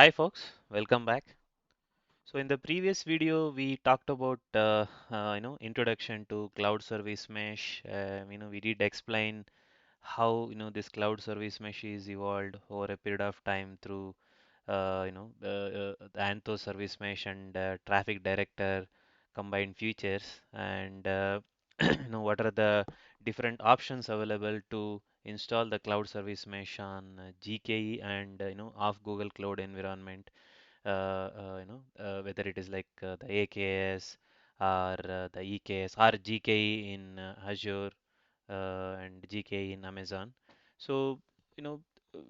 Hi folks, welcome back. So in the previous video we talked about introduction to cloud service mesh. We did explain how this cloud service mesh is evolved over a period of time through the Anthos service mesh and traffic director combined features and what are the different options available to install the cloud service mesh on GKE and off Google Cloud environment, whether it is like the AKS or the EKS or GKE in Azure and GKE in Amazon. So, you know,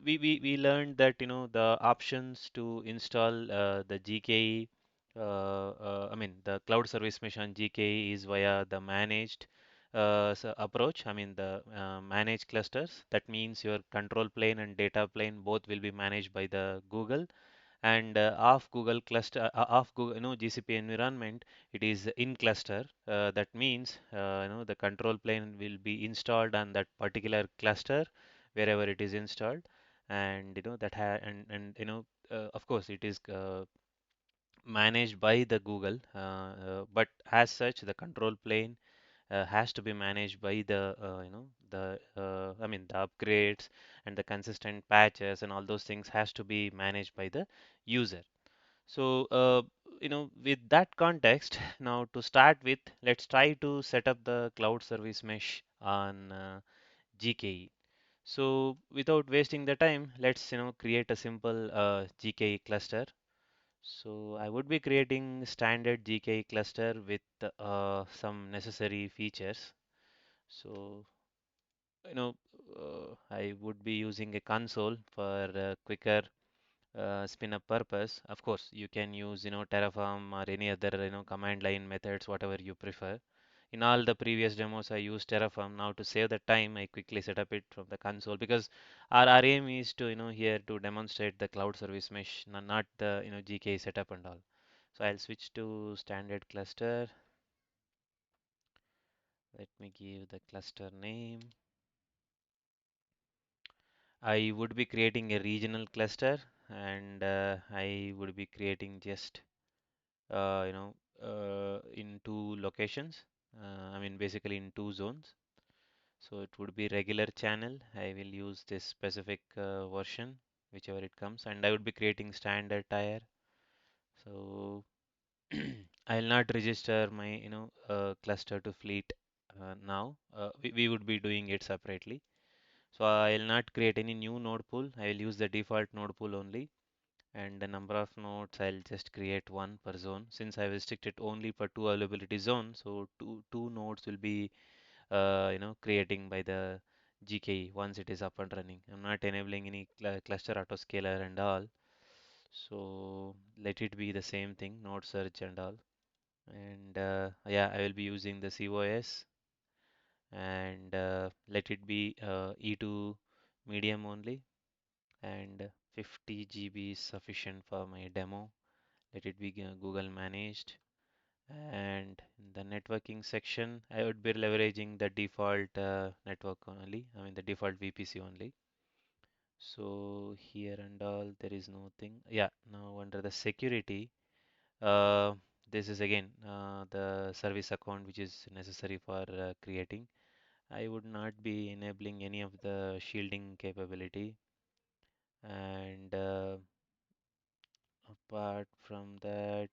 we learned that, the options to install the GKE, the cloud service mesh on GKE is via the managed approach. I mean, the managed clusters. That means your control plane and data plane both will be managed by the Google and off Google cluster, off Google, GCP environment, it is in cluster. That means, the control plane will be installed on that particular cluster wherever it is installed, and that ha and of course, it is managed by the Google, but as such, the control plane has to be managed by the the upgrades and the consistent patches and all those things has to be managed by the user. So, with that context, now to start with, let's try to set up the cloud service mesh on GKE. So, without wasting the time, let's create a simple GKE cluster. So, I would be creating standard GKE cluster with some necessary features. So, you know, I would be using a console for quicker spin up purpose. Of course, you can use Terraform or any other command line methods, whatever you prefer. In all the previous demos, I used Terraform. Now to save the time, I quickly set up it from the console because our aim is to here to demonstrate the cloud service mesh, not the GKE setup and all. So I'll switch to standard cluster. Let me give the cluster name. I would be creating a regional cluster and I would be creating just in two locations. Basically in two zones. So it would be regular channel. I will use this specific version, whichever it comes, and I would be creating standard tier. So I'll not register my cluster to fleet now. We would be doing it separately. So I'll not create any new node pool. I will use the default node pool only. And the number of nodes, I'll just create one per zone. Since I restricted only for two availability zones, so two nodes will be creating by the GKE once it is up and running. I'm not enabling any cluster autoscaler and all. So let it be the same thing, node search and all. And yeah, I will be using the COS and let it be E2 medium only and 50 GB is sufficient for my demo. Let it be Google managed. And in the networking section, I would be leveraging the default network only, the default VPC only. So here and all, there is nothing. Yeah, now under the security, uh, this is again the service account which is necessary for creating. I would not be enabling any of the shielding capability. And apart from that,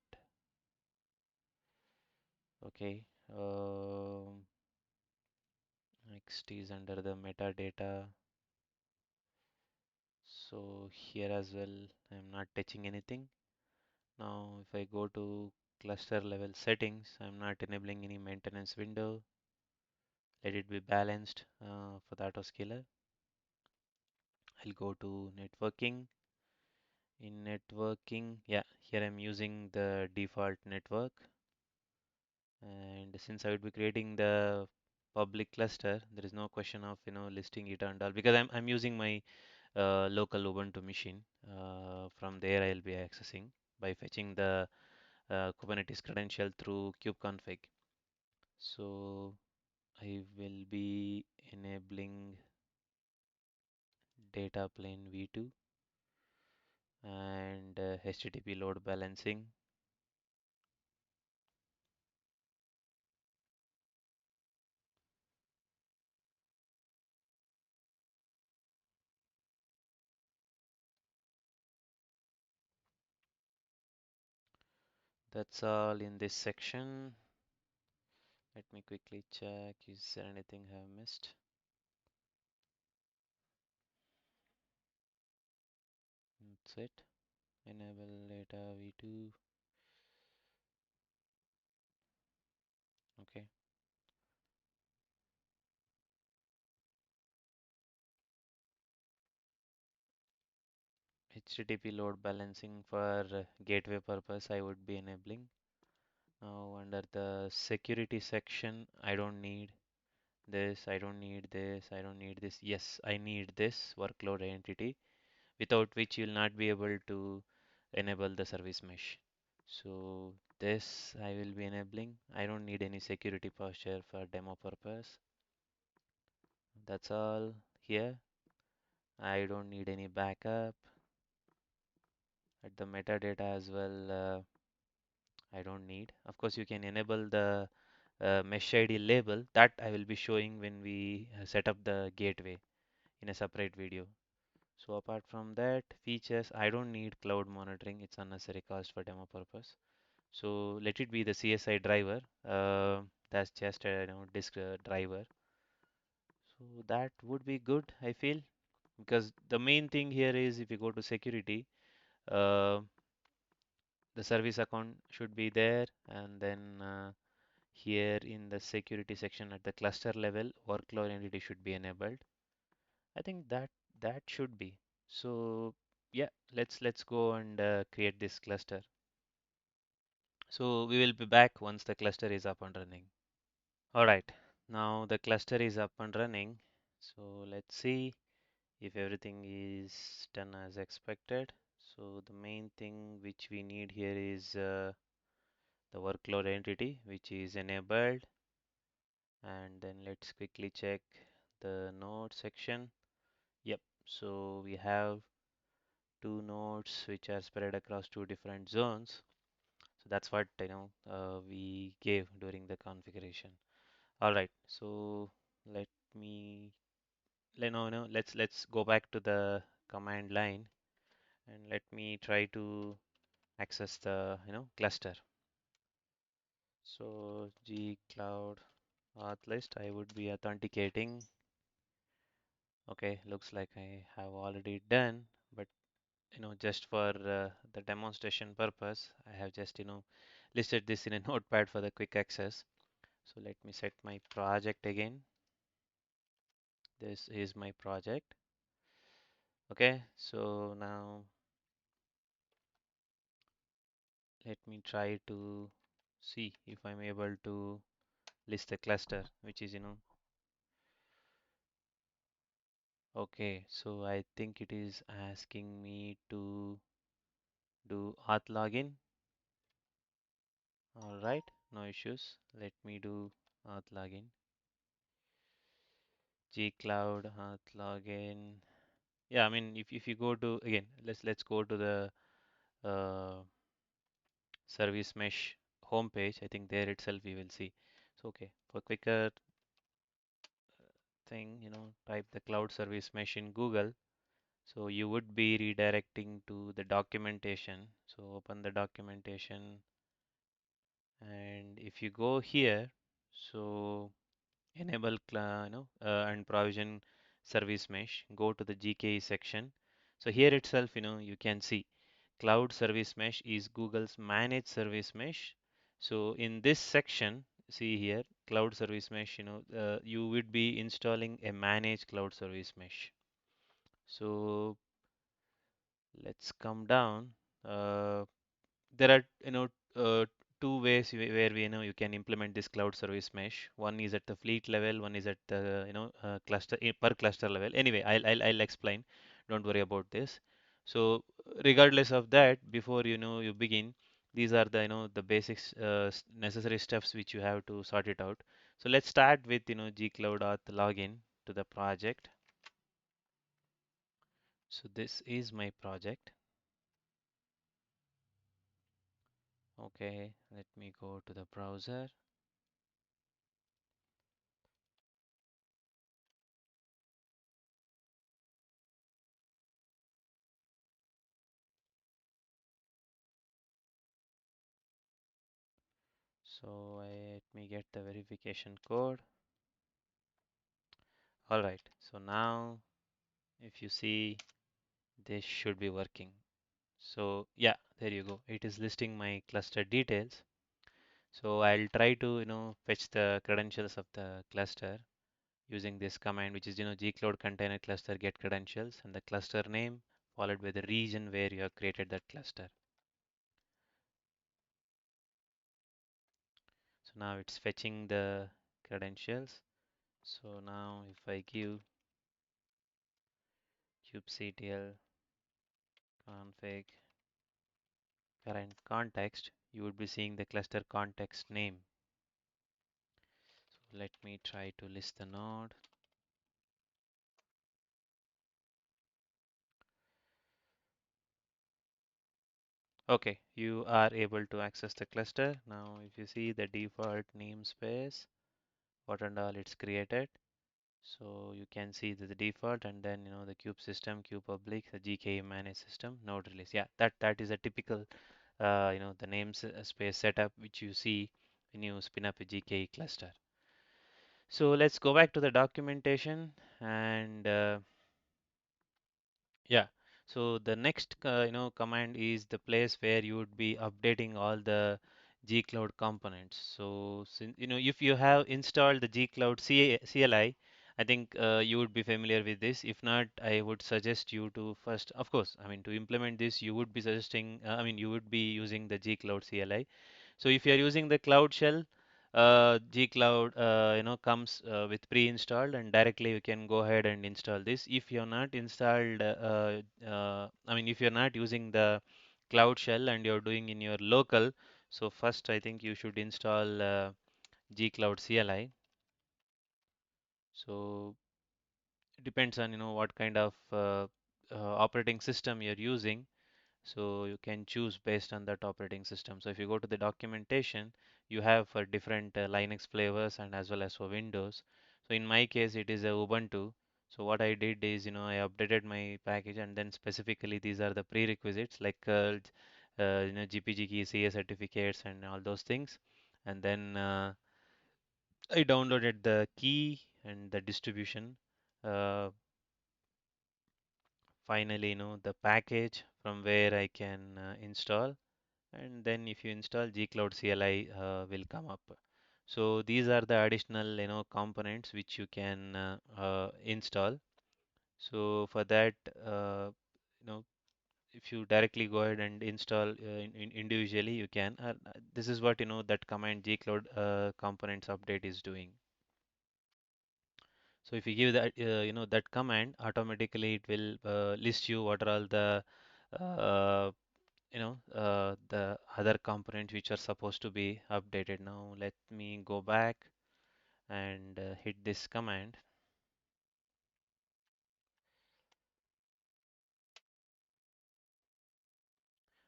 okay. Next is under the metadata. So here as well, I'm not touching anything. Now, if I go to cluster level settings, I'm not enabling any maintenance window. Let it be balanced for the autoscaler. I'll go to networking. In networking, yeah, here I'm using the default network. And since I would be creating the public cluster, there is no question of listing it and all because I'm using my local Ubuntu machine. From there, I'll be accessing by fetching the Kubernetes credential through kubeconfig. So I will be enabling data plane v2 and HTTP load balancing. That's all in this section. Let me quickly check. Is there anything I have missed? That's it. Enable data v2. Okay. HTTP load balancing for gateway purpose I would be enabling. Now under the security section, I don't need this, I don't need this, I don't need this. Yes, I need this workload entity, without which you'll not be able to enable the service mesh. So this I will be enabling. I don't need any security posture for demo purpose. That's all here. I don't need any backup. At the metadata as well, I don't need. Of course, you can enable the mesh ID label that I will be showing when we set up the gateway in a separate video. So apart from that, features, I don't need cloud monitoring. It's unnecessary cost for demo purpose. So let it be the CSI driver. That's just a disk driver. So that would be good, I feel, because the main thing here is if you go to security, uh, the service account should be there, and then here in the security section at the cluster level, workload entity should be enabled. I think that should be. So yeah, let's go and create this cluster. So we will be back once the cluster is up and running. All right, now the cluster is up and running. So let's see if everything is done as expected. So the main thing which we need here is the workload entity which is enabled, and then let's quickly check the node section. Yep, so we have two nodes which are spread across two different zones. So that's what we gave during the configuration. All right, so let me no, no, let's go back to the command line and let me try to access the cluster. So G cloud auth list I would be authenticating. Okay, looks like I have already done, but just for the demonstration purpose, I have just listed this in a notepad for the quick access. So let me set my project again. This is my project. Okay, so now let me try to see if I'm able to list the cluster, which is okay. So I think it is asking me to do auth login. All right, no issues. Let me do auth login. Gcloud auth login. Yeah, I mean, if you go to again, let's go to the uh, service mesh homepage. I think there itself we will see. So okay, for quicker thing, type the cloud service mesh in Google. So you would be redirecting to the documentation. So open the documentation, and if you go here, so enable and provision service mesh, go to the GKE section. So here itself, you can see cloud service mesh is Google's managed service mesh. So in this section, see here, cloud service mesh, you would be installing a managed cloud service mesh. So let's come down. There are two ways where we you can implement this cloud service mesh. One is at the fleet level, one is at the cluster per cluster level. Anyway, I'll explain. Don't worry about this. So regardless of that, before you begin, these are the the basics necessary steps which you have to sort it out. So let's start with gcloud auth login to the project. So this is my project. Okay, let me go to the browser. So let me get the verification code. All right, so now if you see, this should be working. So yeah, there you go. It is listing my cluster details. So I'll try to, fetch the credentials of the cluster using this command, which is, gcloud container cluster get credentials and the cluster name followed by the region where you have created that cluster. So now it's fetching the credentials. So now if I give kubectl config current context, you would be seeing the cluster context name. So let me try to list the node. Okay, you are able to access the cluster. Now, if you see the default namespace, what and all it's created. So you can see the default and then the kube system, kube public, the GKE manage system, node release. Yeah, that is a typical the names space setup which you see when you spin up a GKE cluster. So let's go back to the documentation and yeah. So the next command is the place where you would be updating all the gcloud components. So since, if you have installed the gcloud CLI, I think you would be familiar with this. If not, I would suggest you to first, of course, I mean to implement this, you would be suggesting, I mean you would be using the gcloud CLI. So if you are using the Cloud Shell, gcloud comes with pre-installed and directly you can go ahead and install this. If you're not installed, I mean if you're not using the Cloud Shell and you're doing in your local, so first I think you should install gcloud CLI. So it depends on what kind of operating system you're using. So you can choose based on that operating system. So if you go to the documentation, you have for different Linux flavors and as well as for Windows. So in my case, it is a Ubuntu. So what I did is, I updated my package and then specifically these are the prerequisites like GPG CA certificates and all those things. And then I downloaded the key and the distribution. Uh, Finally, the package from where I can install, and then if you install gcloud CLI will come up. So these are the additional components which you can install. So for that, you know if you directly go ahead and install individually, you can. This is what that command gcloud components update is doing. So if you give that that command, automatically it will list you what are all the the other components which are supposed to be updated. Now let me go back and hit this command.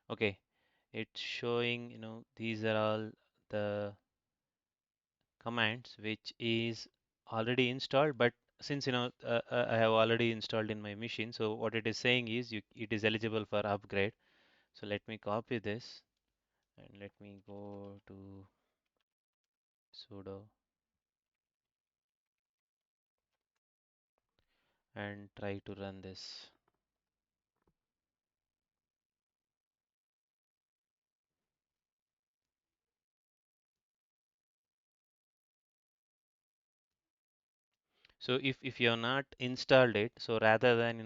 Okay, it's showing these are all the commands which is already installed, but since I have already installed in my machine, so what it is saying is it is eligible for upgrade. So let me copy this and let me go to sudo and try to run this. So if you have not installed it, so rather than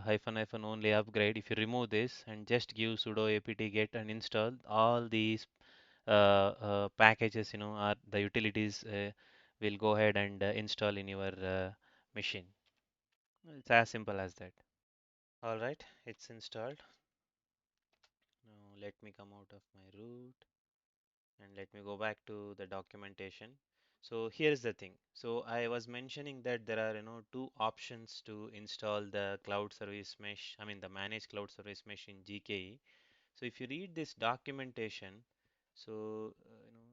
hyphen hyphen only upgrade, if you remove this and just give sudo apt get and install all these packages, are the utilities will go ahead and install in your machine. It's as simple as that. All right, it's installed. Now let me come out of my root and let me go back to the documentation. So here's the thing. So I was mentioning that there are two options to install the cloud service mesh, I mean the managed cloud service mesh in GKE. So if you read this documentation, So,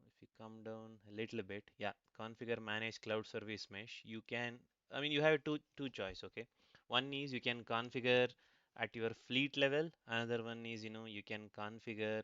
if you come down a little bit, yeah, configure manage cloud service mesh. You can, I mean, you have two choice, okay? One is you can configure at your fleet level. Another one is, you can configure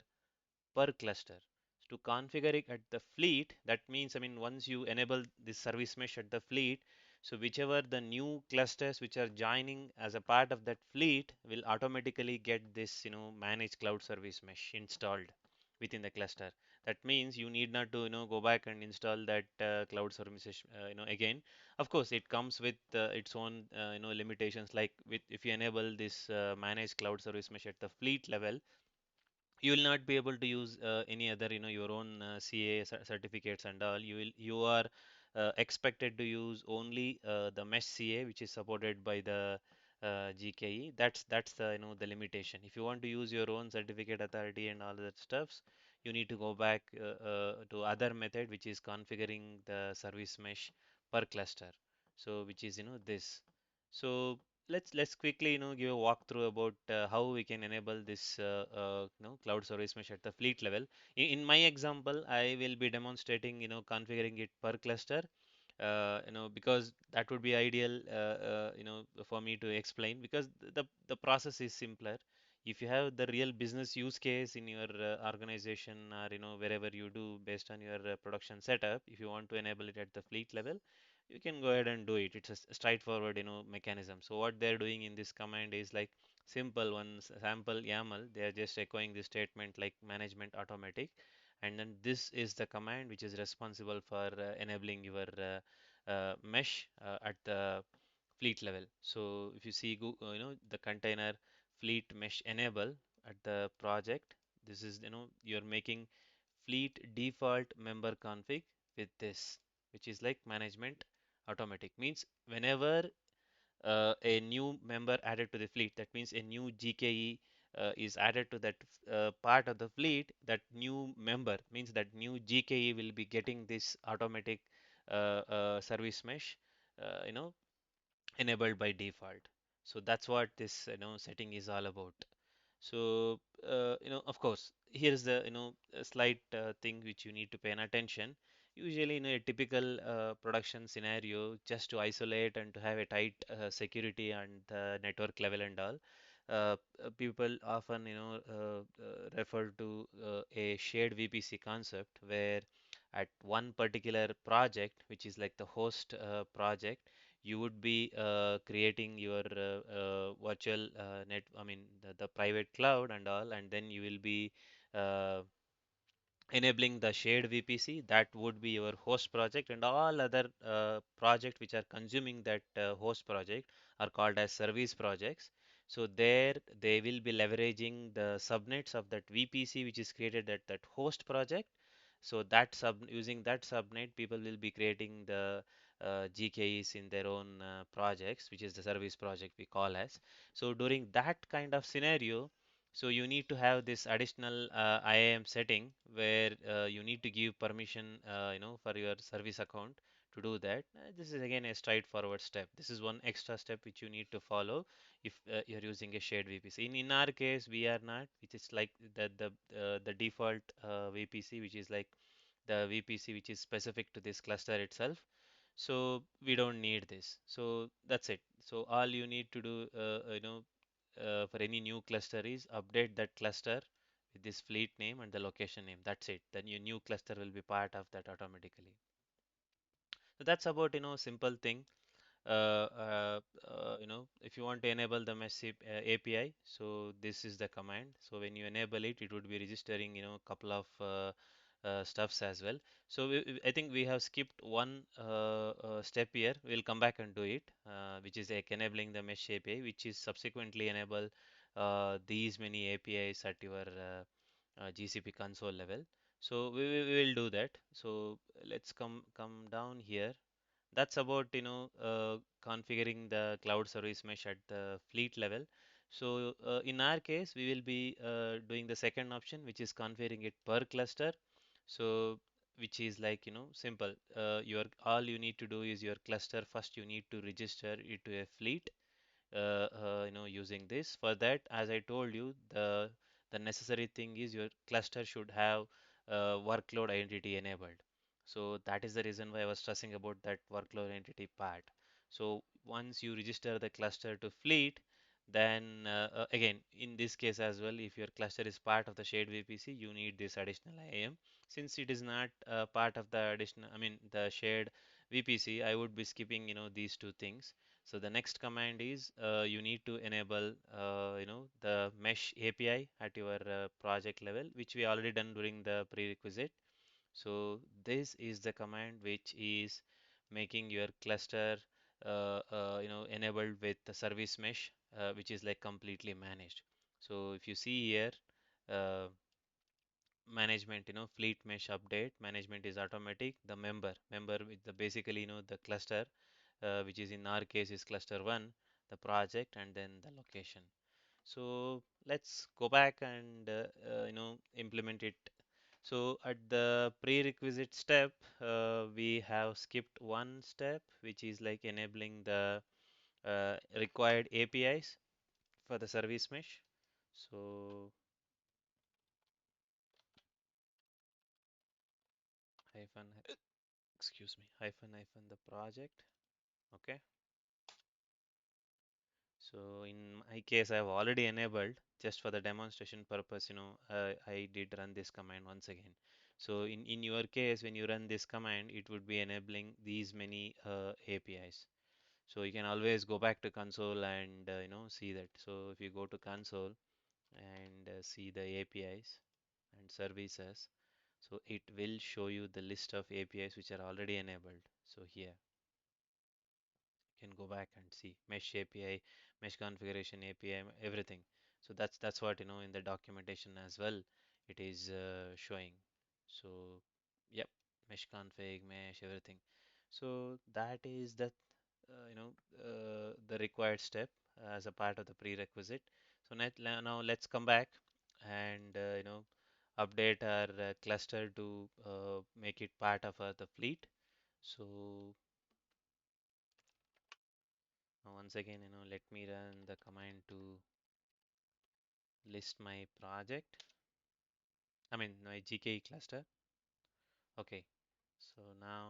per cluster. So to configure it at the fleet, that means, I mean, once you enable this service mesh at the fleet, so whichever the new clusters which are joining as a part of that fleet will automatically get this, managed cloud service mesh installed within the cluster. That means you need not to, go back and install that cloud services, again. Of course, it comes with its own, limitations. Like with if you enable this managed cloud service mesh at the fleet level, you will not be able to use any other your own CA certificates and all. You are expected to use only the mesh CA which is supported by the GKE. That's the the limitation. If you want to use your own certificate authority and all that stuffs, you need to go back to other method which is configuring the service mesh per cluster, so which is this. So let's quickly give a walkthrough about how we can enable this cloud service mesh at the fleet level. In my example, I will be demonstrating configuring it per cluster, because that would be ideal, for me to explain, because the process is simpler. If you have the real business use case in your organization, or wherever you do based on your production setup, if you want to enable it at the fleet level, you can go ahead and do it. It's a straightforward mechanism. So what they're doing in this command is like simple one, sample YAML. They are just echoing the statement like management automatic, and then this is the command which is responsible for enabling your mesh at the fleet level. So if you see the container fleet mesh enable at the project, this is you're making fleet default member config with this, which is like management automatic. Means whenever a new member added to the fleet, that means a new GKE is added to that part of the fleet, that new member means that new GKE will be getting this automatic service mesh, uh, you know enabled by default. So that's what this setting is all about. So of course, here's the a slight thing which you need to pay an attention. Usually, in a typical production scenario, just to isolate and to have a tight security and network level and all, people often refer to a shared VPC concept, where at one particular project, which is like the host project, you would be creating your virtual I mean the private cloud and all, and then you will be uh, enabling the shared VPC. That would be your host project, and all other projects which are consuming that host project are called as service projects. So there they will be leveraging the subnets of that VPC which is created at that host project. So that using that subnet, people will be creating the GKEs in their own projects, which is the service project we call as. So during that kind of scenario, so you need to have this additional IAM setting, where you need to give permission, for your service account to do that. This is again a straightforward step. This is one extra step which you need to follow if you're using a shared VPC. In our case, we are not, which is like the default VPC, which is like the VPC which is specific to this cluster itself. So we don't need this. So that's it. So all you need to do, for any new cluster is update that cluster with this fleet name and the location name. That's it. Then your new cluster will be part of that automatically. So that's about simple thing. If you want to enable the Messi API, so this is the command. So when you enable it, it would be registering couple of stuffs as well. So I think we have skipped one step here. We'll come back and do it, which is like enabling the mesh API, which is subsequently enable these many APIs at your GCP console level. So we will do that. So let's come down here. That's about configuring the cloud service mesh at the fleet level. So in our case, we will be doing the second option, which is configuring it per cluster. So which is like simple. Your all you need to do is your cluster first. You need to register it to a fleet, using this. For that, as I told you, the necessary thing is your cluster should have workload identity enabled. So that is the reason why I was stressing about that workload identity part. So once you register the cluster to fleet, then again, in this case as well, if your cluster is part of the shared VPC, you need this additional IAM. Since it is not part of the additional, I mean, the shared VPC, I would be skipping, these two things. So the next command is you need to enable, the mesh API at your project level, which we already done during the prerequisite. So this is the command which is making your cluster, enabled with the service mesh, which is like completely managed. So if you see here, uh, management, fleet mesh update management is automatic. The member with the basically, the cluster, which is in our case is cluster one, the project, and then the location. So let's go back and implement it. So at the prerequisite step, we have skipped one step, which is like enabling the required APIs for the service mesh. So hyphen, excuse me, hyphen the project. Okay. So in my case, I have already enabled just for the demonstration purpose, I did run this command once again. So in your case, when you run this command, it would be enabling these many APIs. So you can always go back to console and see that. So if you go to console and see the APIs and services, so it will show you the list of APIs which are already enabled. So here can go back and see mesh API, mesh configuration API, everything. So that's what in the documentation as well it is showing. So yep, mesh config, mesh, everything. So that is the required step as a part of the prerequisite. So now let's come back and update our cluster to make it part of the fleet. So now once again, let me run the command to list my project. I mean, my GKE cluster. Okay. So now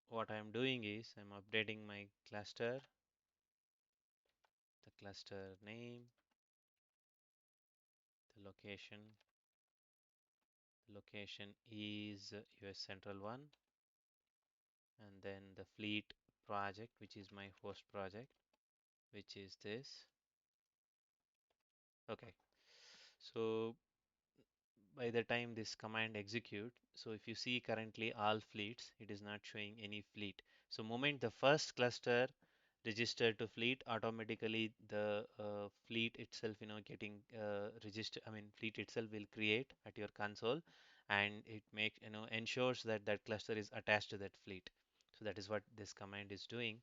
what I'm doing is I'm updating my cluster, the cluster name, the location is US Central 1, and then the fleet project, which is my host project, which is this. Okay. So by the time this command execute, so if you see currently all fleets, it is not showing any fleet. So moment the first cluster registered to fleet, automatically the fleet itself, getting register. I mean, fleet itself will create at your console, and it make ensures that that cluster is attached to that fleet. So that is what this command is doing.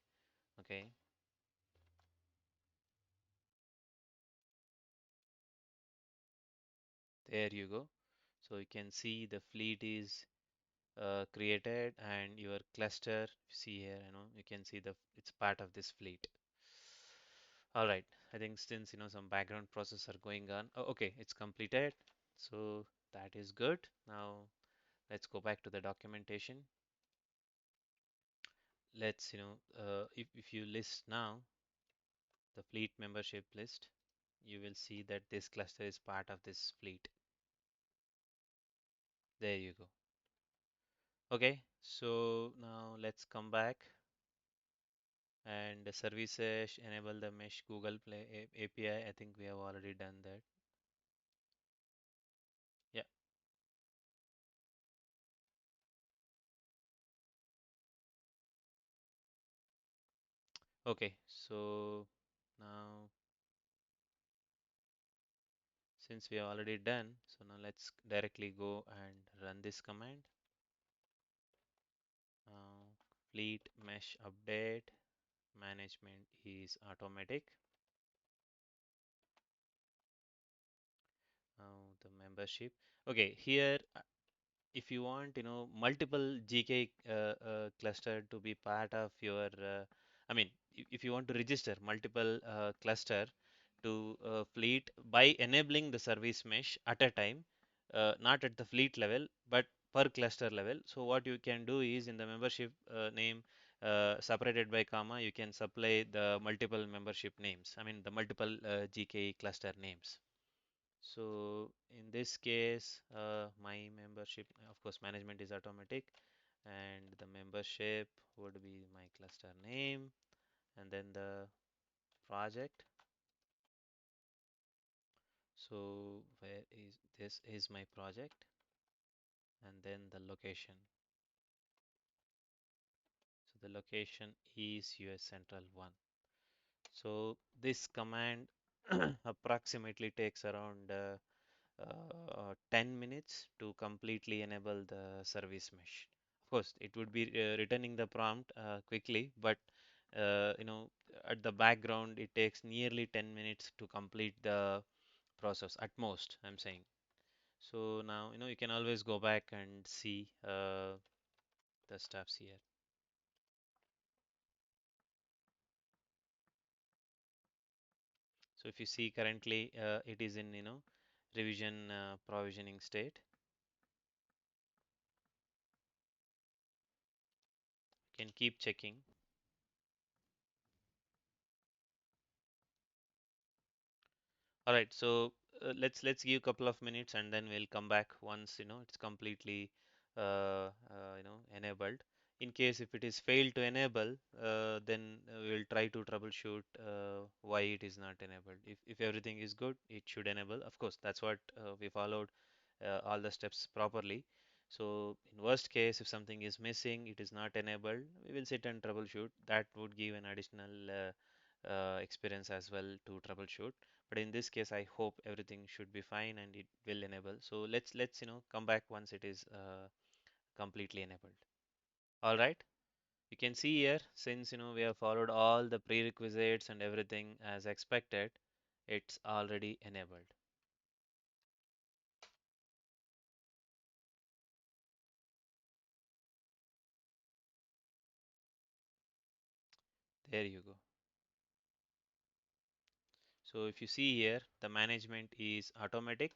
Okay, there you go. So you can see the fleet is created and your cluster, see here, you can see it's part of this fleet. All right, I think since some background process are going on. Oh, okay, it's completed. So that is good. Now let's go back to the documentation. Let's if you list now the fleet membership list, you will see that this cluster is part of this fleet. There you go. Okay, so now let's come back and the services enable the mesh Google Play API. I think we have already done that. Yeah. Okay. So now since we have already done, so now let's directly go and run this command. Now fleet mesh update management is automatic. Now the membership. Okay, here if you want, multiple GK cluster to be part of your, I mean, if you want to register multiple cluster to fleet by enabling the service mesh at a time, not at the fleet level, but per cluster level. So what you can do is in the membership name separated by comma, you can supply the multiple membership names. I mean the multiple GKE cluster names. So in this case, my membership, of course, management is automatic, and the membership would be my cluster name, and then the project. So where is this is my project, and then the location. So the location is US Central 1. So this command approximately takes around 10 minutes to completely enable the service mesh. Of course, it would be returning the prompt quickly, but at the background, it takes nearly 10 minutes to complete the process at most, I'm saying. So now, you can always go back and see the steps here. So if you see currently, it is in, revision provisioning state. You can keep checking. All right, so let's give a couple of minutes and then we'll come back once it's completely enabled. In case if it is failed to enable, then we'll try to troubleshoot why it is not enabled. If everything is good, it should enable. Of course, that's what we followed all the steps properly. So in worst case, if something is missing, it is not enabled, we will sit and troubleshoot. That would give an additional experience as well to troubleshoot. But in this case, I hope everything should be fine and it will enable. So let's come back once it is completely enabled. All right. You can see here, since we have followed all the prerequisites and everything as expected, it's already enabled. There you go. So if you see here, the management is automatic.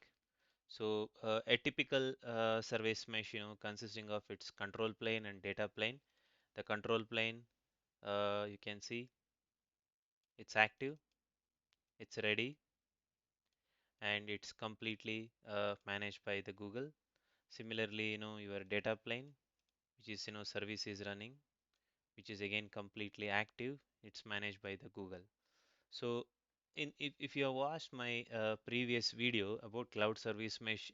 So a typical service mesh, consisting of its control plane and data plane. The control plane, you can see it's active, it's ready, and it's completely managed by the Google. Similarly, your data plane, which is service is running, which is again completely active, it's managed by the Google. So if you have watched my previous video about cloud service mesh,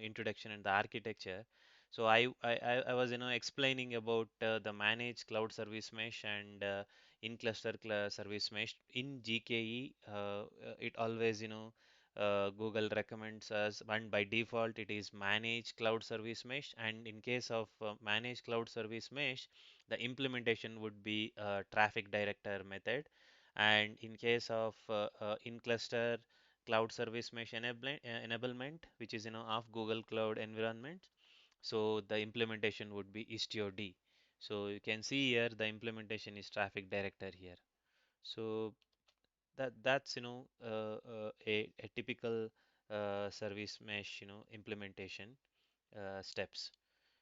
introduction and the architecture, so I was explaining about the managed cloud service mesh and in cluster service mesh in GKE. It always Google recommends us, and by default it is managed cloud service mesh. And in case of managed cloud service mesh, the implementation would be traffic director method, and in case of in cluster cloud service mesh enablement, which is of Google Cloud environment, so the implementation would be Istio-D. So you can see here the implementation is traffic director here. So that's a typical service mesh implementation steps.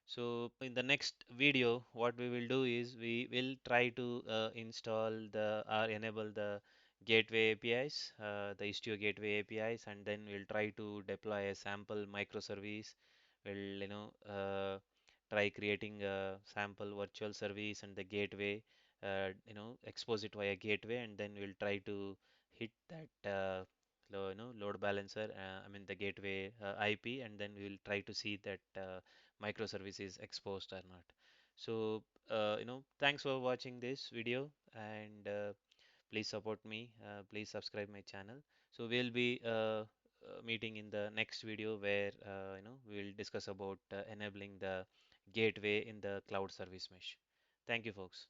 So in the next video, what we will do is we will try to install the or enable the gateway APIs, the Istio gateway APIs, and then we'll try to deploy a sample microservice. We'll try creating a sample virtual service and the gateway, expose it via gateway, and then we'll try to hit that load balancer. I mean the gateway IP, and then we will try to see that. Microservice is exposed or not. So, thanks for watching this video, and please support me. Please subscribe my channel. So we'll be meeting in the next video where we will discuss about enabling the gateway in the cloud service mesh. Thank you, folks.